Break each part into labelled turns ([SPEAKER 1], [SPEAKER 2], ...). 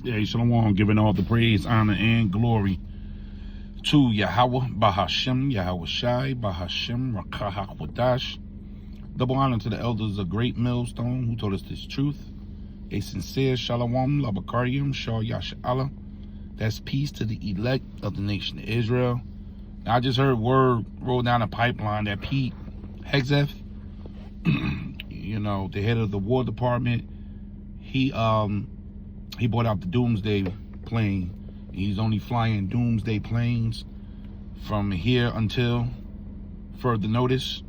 [SPEAKER 1] Yeah, Shalom, giving all the praise, honor, and glory to Yahweh, Bahashem, Yahweh Shai, Bahashem, Rakah Wadash. Double honor to the elders of Great Millstone who told us this truth. A sincere Shalom, Labakarium, Shah Yasha'Allah. That's peace to the elect of the nation of Israel. Now, I just heard word roll down the pipeline that Pete Hegseth, the head of the War Department, he bought out the Doomsday plane. He's only flying Doomsday planes from here until further notice.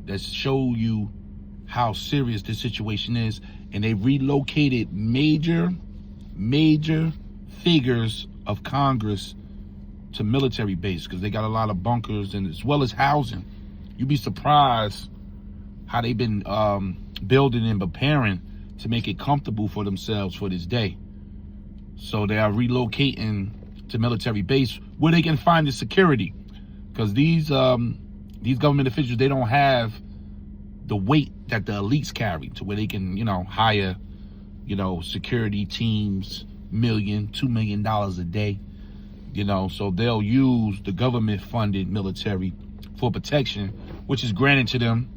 [SPEAKER 1] That show you how serious this situation is. And they relocated major figures of Congress to military base because they got a lot of bunkers and as well as housing. You'd be surprised how they've been building and preparing to make it comfortable for themselves for this day. So they are relocating to military base where they can find the security, because these government officials, they don't have the weight that the elites carry to where they can hire security teams, $2 million a day, so they'll use the government funded military for protection, which is granted to them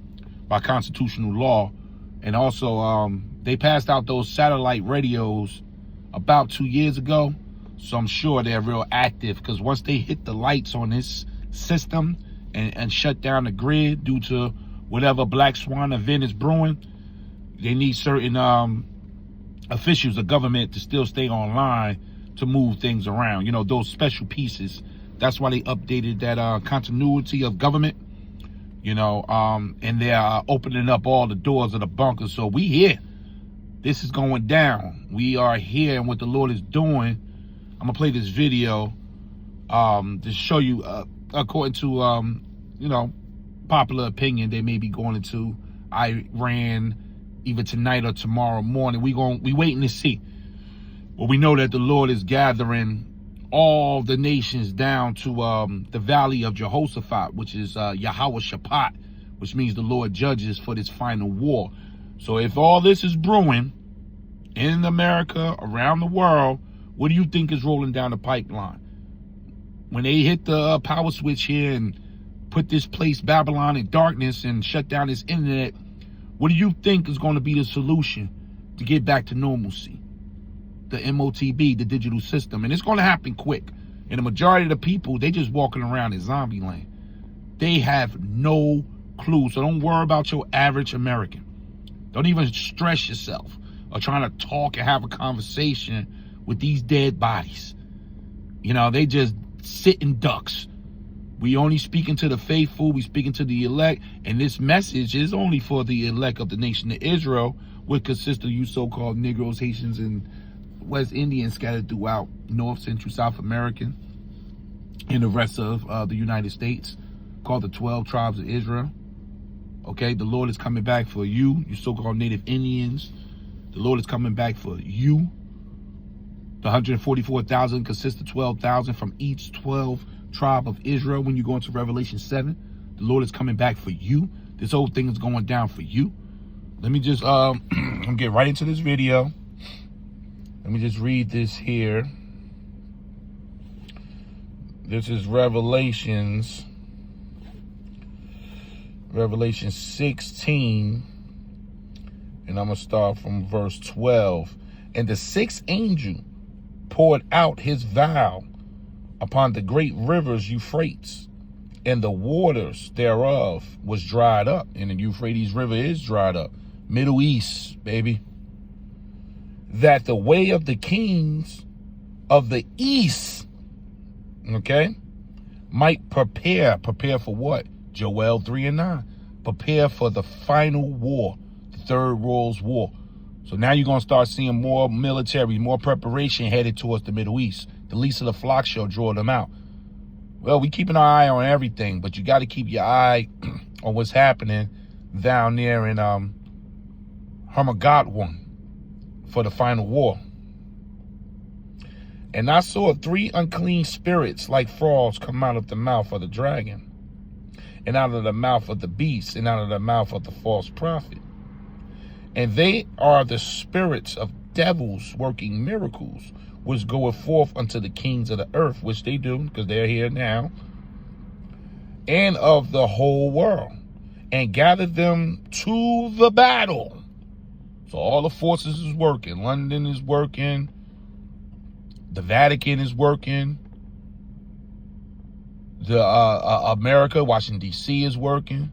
[SPEAKER 1] by constitutional law. And also they passed out those satellite radios about 2 years ago, so I'm sure they're real active, because once they hit the lights on this system and shut down the grid due to whatever black swan event is brewing, they need certain officials of government to still stay online to move things around, those special pieces. That's why they updated that continuity of government, and they're opening up all the doors of the bunkers. So we here. This is going down. We are here, and what the Lord is doing. I'm gonna play this video to show you, according to popular opinion, they may be going into Iran either tonight or tomorrow morning. We waiting to see. Well, we know that the Lord is gathering all the nations down to the valley of Jehoshaphat, which is Yahweh Shaphat, which means the Lord judges for this final war. So if all this is brewing in America, around the world, what do you think is rolling down the pipeline? When they hit the power switch here and put this place, Babylon, in darkness and shut down this internet, what do you think is going to be the solution to get back to normalcy? The MOTB, the digital system. And it's going to happen quick. And the majority of the people, they just walking around in zombie land. They have no clue. So don't worry about your average American. Don't even stress yourself or trying to talk and have a conversation with these dead bodies. They just sitting ducks. We only speaking to the faithful. We speaking to the elect. And this message is only for the elect of the nation of Israel, which consists of you so-called Negroes, Haitians, and West Indians scattered throughout North, Central, South America and the rest of the United States, called the 12 tribes of Israel. Okay, the Lord is coming back for you so-called Native Indians. The Lord is coming back for you. The 144,000 consists of 12,000 from each 12 tribe of Israel. When you go into Revelation 7, the Lord is coming back for you. This whole thing is going down for you. Let me just get right into this video. Let me just read this here. This is Revelation 16, and I'm going to start from verse 12. And the sixth angel poured out his vial upon the great rivers Euphrates, and the waters thereof was dried up. And the Euphrates River is dried up. Middle East, baby. That the way of the kings of the east, might prepare. Prepare for what? Joel 3:9. Prepare for the final war, the third world's war. So now you're going to start seeing more military, more preparation headed towards the Middle East. The least of the flock shall draw them out. Well, we keeping our eye on everything, but you got to keep your eye on what's happening down there in Hermogatwan for the final war. And I saw 3 unclean spirits like frogs come out of the mouth of the dragon, and out of the mouth of the beast, and out of the mouth of the false prophet. And they are the spirits of devils working miracles, which goeth forth unto the kings of the earth, which they do, because they're here now, and of the whole world, and gathered them to the battle. So all the forces is working. London is working. The Vatican is working. The America, Washington, D.C. is working,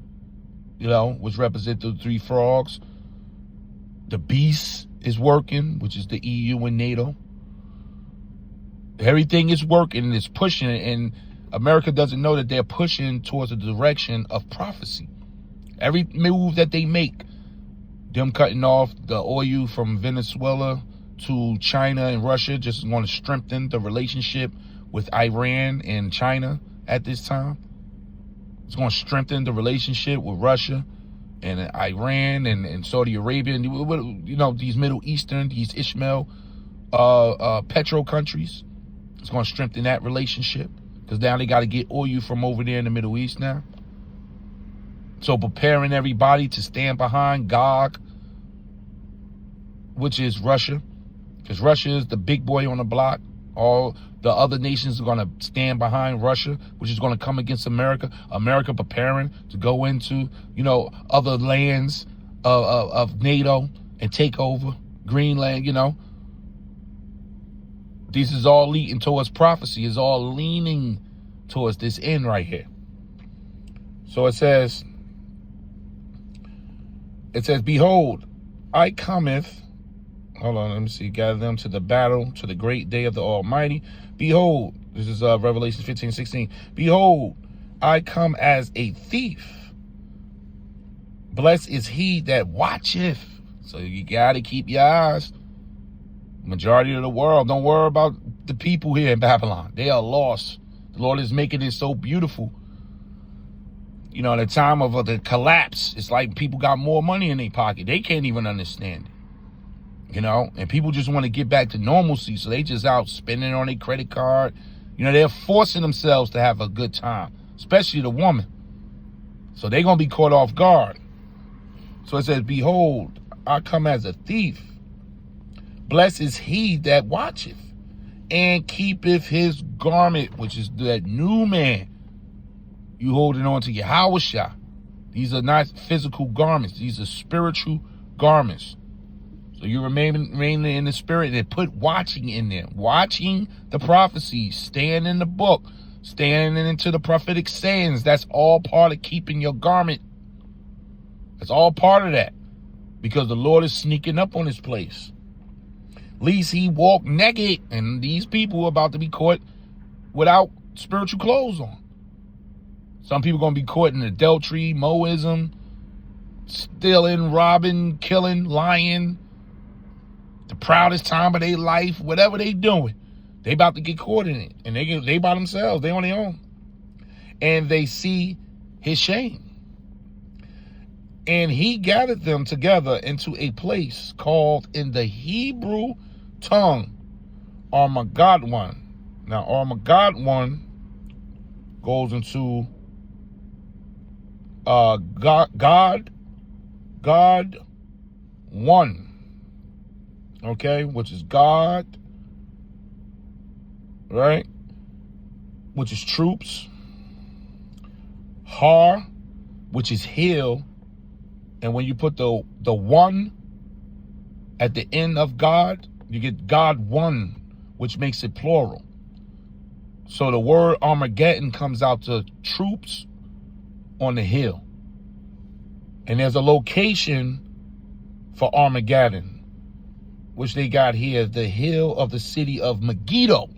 [SPEAKER 1] which represent the three frogs. The beast is working, which is the EU and NATO. Everything is working and it's pushing, and America doesn't know that they're pushing towards a direction of prophecy. Every move that they make, them cutting off the oil from Venezuela to China and Russia, just is going to strengthen the relationship with Iran and China at this time. It's going to strengthen the relationship with Russia and Iran and Saudi Arabia and, these Middle Eastern, these Ishmael petro countries. It's going to strengthen that relationship because now they got to get oil from over there in the Middle East now. So preparing everybody to stand behind Gog, which is Russia, because Russia is the big boy on the block. All the other nations are going to stand behind Russia, which is going to come against America. America preparing to go into, other lands of NATO and take over Greenland, This is all leading towards prophecy. Is all leaning towards this end right here. So it says, behold, I cometh. Hold on, let me see. Gather them to the battle, to the great day of the Almighty. Behold, this is Revelation 15:16. Behold, I come as a thief. Blessed is he that watcheth. So you got to keep your eyes. Majority of the world, don't worry about the people here in Babylon. They are lost. The Lord is making it so beautiful. At the time of the collapse, it's like people got more money in their pocket. They can't even understand it. And people just want to get back to normalcy. So they just out spending on their credit card. They're forcing themselves to have a good time, especially the woman. So they're going to be caught off guard. So it says, behold, I come as a thief. Blessed is he that watcheth and keepeth his garment, which is that new man. You holding on to your Yahweh. These are not physical garments. These are spiritual garments. So you remain in the spirit, and they put watching in there. Watching the prophecies. Staying in the book. Staying into the prophetic sayings. That's all part of keeping your garment. That's all part of that. Because the Lord is sneaking up on his place. Lest he walk naked. And these people are about to be caught without spiritual clothes on. Some people are going to be caught in adultery, Moism, stealing, robbing, killing, lying. The proudest time of their life, whatever they doing, they about to get caught in it. And they by themselves. They on their own. And they see his shame. And he gathered them together into a place called in the Hebrew tongue, Armageddon. Now, Armageddon goes into God one, okay, which is God, right, which is troops, Har, which is hill, and when you put the one at the end of God, you get God one, which makes it plural. So the word Armageddon comes out to troops on the hill. And there's a location for Armageddon, which they got here, the hill of the city of Megiddo.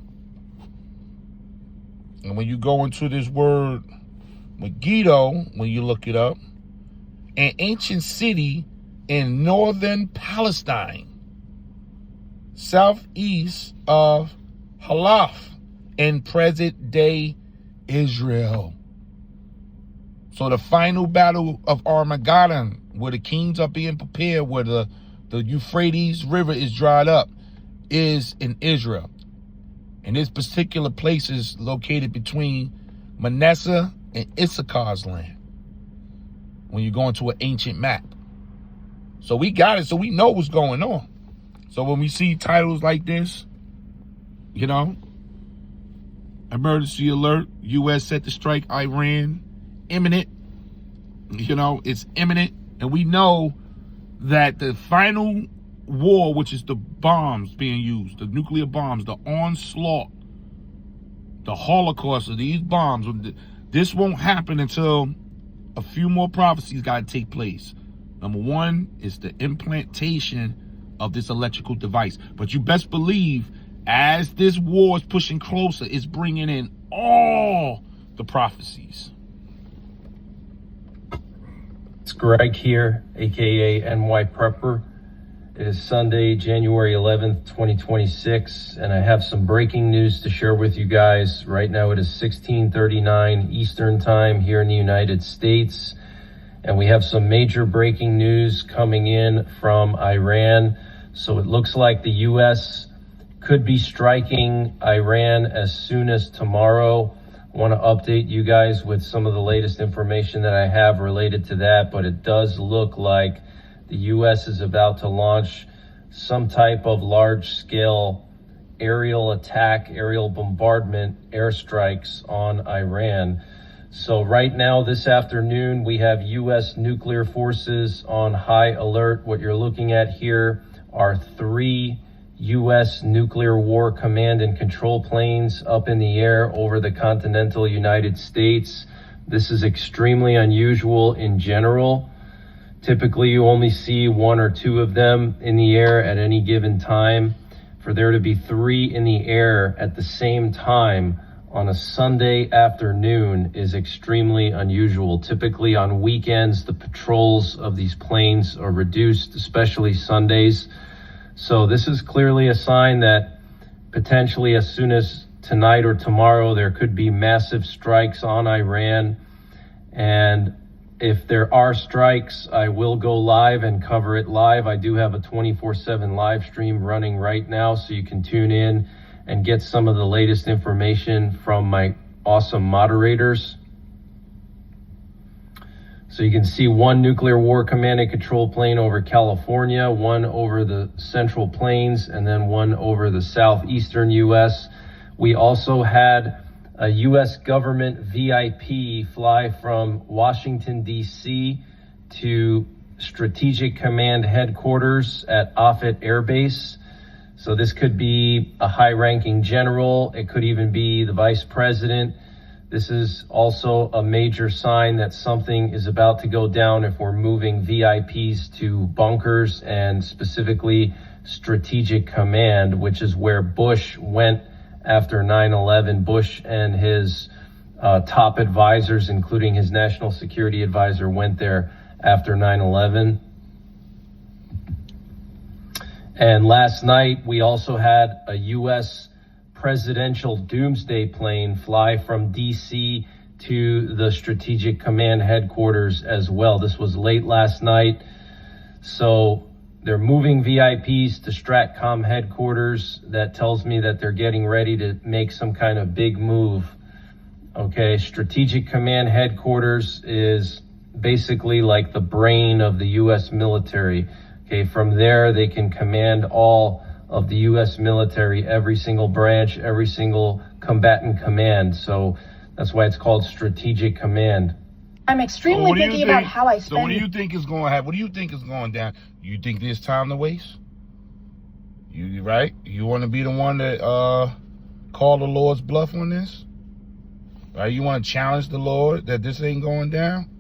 [SPEAKER 1] And when you go into this word Megiddo, when you look it up, an ancient city in northern Palestine, southeast of Halaf, in present-day Israel. So the final battle of Armageddon, where the kings are being prepared, where the Euphrates River is dried up, is in Israel. And this particular place is located between Manasseh and Issachar's land, when you go into an ancient map. So we got it, so we know what's going on. So when we see titles like this, you know, emergency alert, U.S. set to strike Iran, imminent, you know, it's imminent. And we know that the final war, which is the bombs being used, the nuclear bombs, the onslaught, the holocaust of these bombs, this won't happen until a few more prophecies got to take place. Number one is the implantation of this electrical device. But you best believe, as this war is pushing closer, it's bringing in all the prophecies.
[SPEAKER 2] It's Greg here, aka NY Prepper. It is Sunday, January 11th, 2026, and I have some breaking news to share with you guys. Right now it is 16:39 Eastern Time here in the United States, and we have some major breaking news coming in from Iran. So it looks like the U.S. could be striking Iran as soon as tomorrow. I want to update you guys with some of the latest information that I have related to that, but it does look like the U.S. is about to launch some type of large-scale aerial attack, aerial bombardment, airstrikes on Iran. So right now, this afternoon, we have U.S. nuclear forces on high alert. What you're looking at here are 3 U.S. nuclear war command and control planes up in the air over the continental United States. This is extremely unusual in general. Typically, you only see 1 or 2 of them in the air at any given time. For there to be 3 in the air at the same time on a Sunday afternoon is extremely unusual. Typically on weekends, the patrols of these planes are reduced, especially Sundays. So this is clearly a sign that potentially as soon as tonight or tomorrow, there could be massive strikes on Iran. And if there are strikes, I will go live and cover it live. I do have a 24/7 live stream running right now, so you can tune in and get some of the latest information from my awesome moderators. So you can see 1 nuclear war command and control plane over California, 1 over the Central Plains, and then 1 over the southeastern U.S. We also had a U.S. government VIP fly from Washington, D.C. to Strategic Command Headquarters at Offutt Air Base. So this could be a high-ranking general. It could even be the vice president. This is also a major sign that something is about to go down if we're moving VIPs to bunkers and specifically Strategic Command, which is where Bush went after 9/11. Bush and his top advisors, including his national security advisor, went there after 9/11. And last night, we also had a U.S. presidential doomsday plane fly from D.C. to the Strategic Command Headquarters as well. This was late last night. So they're moving VIPs to Stratcom headquarters. That tells me that they're getting ready to make some kind of big move. Okay, Strategic Command Headquarters is basically like the brain of the U.S. military. Okay, from there they can command all of the U.S. military, every single branch, every single combatant command. So that's why it's called Strategic Command.
[SPEAKER 3] I'm extremely picky about how I spend.
[SPEAKER 1] So what do you think is going to happen? What do you think is going down? You think there's time to waste? You right? You want to be the one that call the Lord's bluff on this? Right? You want to challenge the Lord that this ain't going down?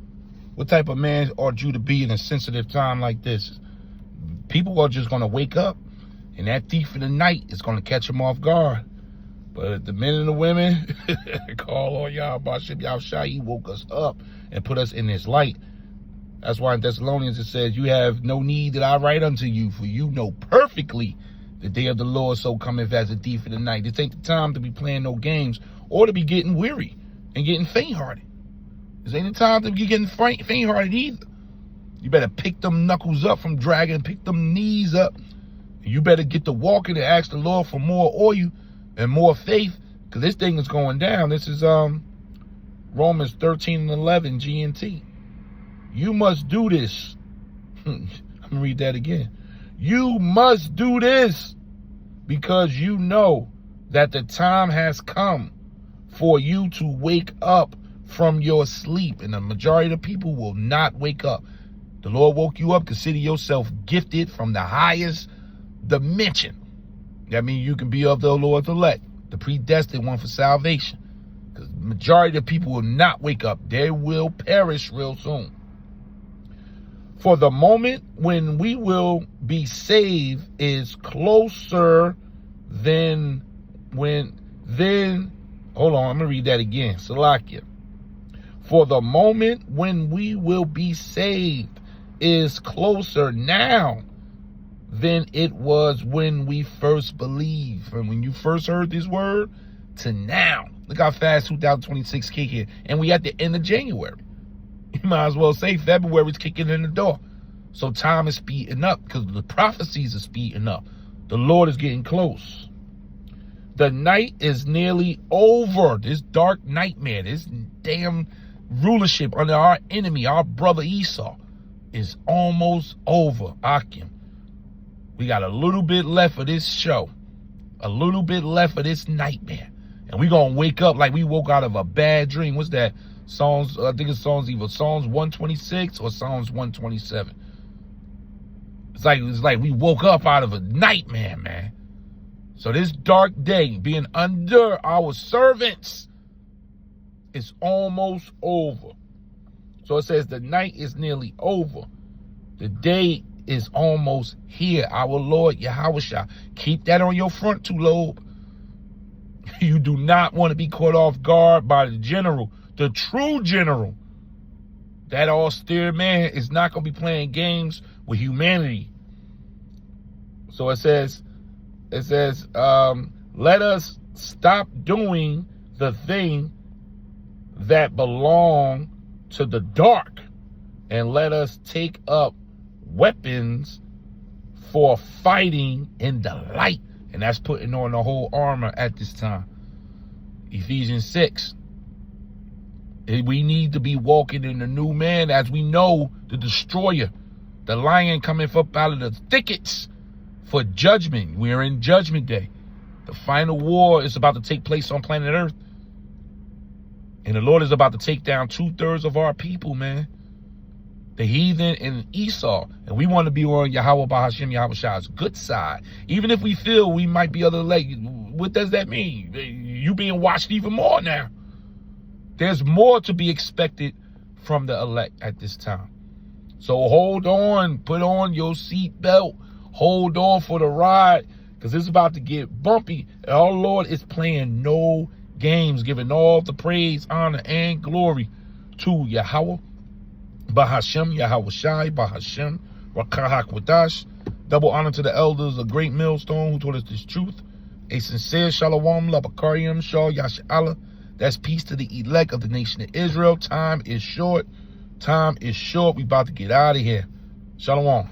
[SPEAKER 1] What type of man ought you to be in a sensitive time like this? People are just going to wake up, and that thief in the night is going to catch them off guard. But the men and the women, call on Yahweh Bashim Yahushua, he woke us up and put us in this light. That's why in Thessalonians it says, you have no need that I write unto you, for you know perfectly the day of the Lord so cometh as a thief in the night. This ain't the time to be playing no games or to be getting weary and getting faint-hearted. This ain't the time to be getting faint-hearted either. You better pick them knuckles up from dragging, pick them knees up. You better get to walking and ask the Lord for more oil and more faith, because this thing is going down. This is Romans 13:11 GNT. You must do this. I'm gonna read that again. You must do this because you know that the time has come for you to wake up from your sleep. And the majority of the people will not wake up. The Lord woke you up. Consider yourself gifted from the highest dimension. That means you can be of the Lord's elect, the predestined one for salvation. Because the majority of people will not wake up. They will perish real soon. For the moment when we will be saved is closer than hold on, I'm going to read that again. Salakia. For the moment when we will be saved is closer now than it was when we first believed. And when you first heard this word to now. Look how fast 2026 kick in. And we at the end of January. You might as well say February is kicking in the door. So time is speeding up because the prophecies are speeding up. The Lord is getting close. The night is nearly over. This dark nightmare, this damn rulership under our enemy, our brother Esau, is almost over. Akim. We got a little bit left of this show. A little bit left of this nightmare. And we're going to wake up like we woke out of a bad dream. What's that? Psalms, I think it's Psalms 126 or Psalms 127. It's like we woke up out of a nightmare, man. So this dark day being under our servants is almost over. So it says the night is nearly over. The day is almost here. Our Lord Yahushua. Keep that on your front too, lobe. You do not want to be caught off guard by the general, the true general. That austere man is not going to be playing games with humanity. So it says, let us stop doing the thing that belong to the dark and let us take up weapons for fighting in the light. And that's putting on the whole armor at this time. Ephesians 6. We need to be walking in the new man as we know the destroyer, the lion coming up out of the thickets for judgment. We're in judgment day. The final war is about to take place on planet Earth. And the Lord is about to take down 2/3 of our people, man. The heathen and Esau. And we want to be on Yahweh Bahashem Yahweh's good side. Even if we feel we might be other leg. What does that mean? You being watched even more now. There's more to be expected from the elect at this time. So hold on. Put on your seatbelt. Hold on for the ride. Because it's about to get bumpy. And our Lord is playing no games. Giving all the praise, honor, and glory to Yahweh. Bahashem, Yahweh Shai, Bahashem, Rakahak Wadash. Double honor to the elders, a great millstone who taught us this truth. A sincere shalom, labakariam, shah, yashala. That's peace to the elect of the nation of Israel. Time is short. Time is short. We about to get out of here. Shalom.